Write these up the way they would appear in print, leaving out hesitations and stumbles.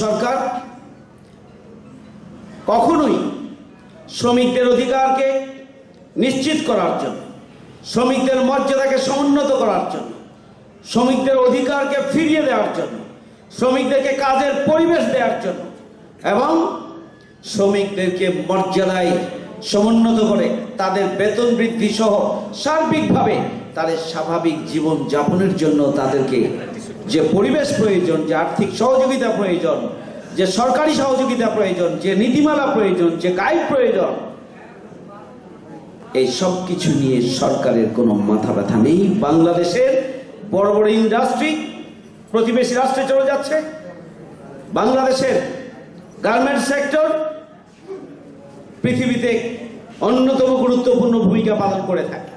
সরকার কখনোই শ্রমিকদের অধিকারকে নিশ্চিত করার জন্য, শ্রমিকদের মর্যাদাকে সমুন্নত করার জন্য, শ্রমিকদের অধিকারকে ফিরিয়ে দেওয়ার জন্য, শ্রমিকদেরকে কাজের পরিবেশ দেওয়ার জন্য এবং শ্রমিকদেরকে মর্যাদায় সমুন্নত করে তাদের বেতন বৃদ্ধি সহ সার্বিকভাবে তাদের স্বাভাবিক জীবন যাপনের জন্য তাদেরকে যে পরিবেশ প্রয়োজন, যে আর্থিক সহযোগিতা প্রয়োজন, যে সরকারি সহযোগিতা প্রয়োজন, যে নীতিমালা প্রয়োজন, যে গাইড প্রয়োজন, এই সব কিছু নিয়ে সরকারের কোনো মাথা ব্যথা নেই। বাংলাদেশের বড় বড় ইন্ডাস্ট্রি প্রতিবেশী রাষ্ট্রে চলে যাচ্ছে। বাংলাদেশের গার্মেন্টস সেক্টর পৃথিবীতে অন্যতম গুরুত্বপূর্ণ ভূমিকা পালন করে থাকে।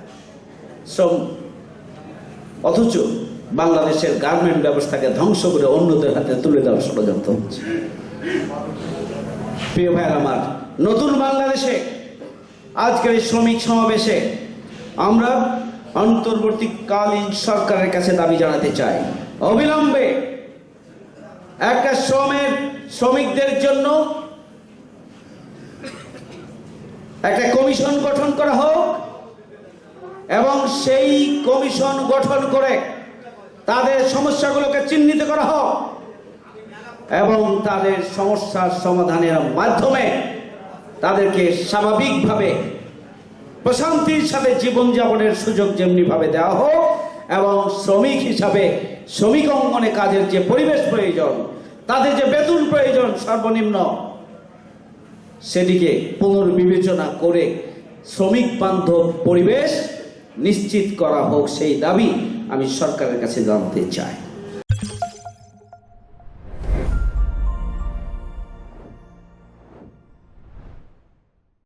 অথচ বাংলাদেশের গার্মেন্ট ব্যবস্থাকে ধ্বংস করে অন্যদের হাতে তুলে দেওয়ার ষড়যন্ত্র হচ্ছে। প্রিয় ভাইয়ের আমার, নতুন বাংলাদেশে আজকের এই শ্রমিক সমাবেশে আমরা অন্তর্বর্তীকালীন সরকারের কাছে দাবি জানাতে চাই, অবিলম্বে একটা শ্রমিকদের জন্য একটা কমিশন গঠন করা হোক এবং সেই কমিশন গঠন করে তাদের সমস্যাগুলোকে চিহ্নিত করা হোক এবং তাদের সমস্যার সমাধানের মাধ্যমে তাদেরকে স্বাভাবিকভাবে প্রশান্তির সাথে জীবনযাপনের সুযোগ যেমনিভাবে দেওয়া হোক এবং শ্রমিক হিসাবে শ্রমিক অঙ্গনে কাজের যে পরিবেশ প্রয়োজন, তাদের যে বেতন প্রয়োজন সর্বনিম্ন, সেদিকে পুনর্বিবেচনা করে শ্রমিক বান্ধব পরিবেশ নিশ্চিত করা হোক, সেই দাবি আমি সরকারের কাছে জানাতে চাই।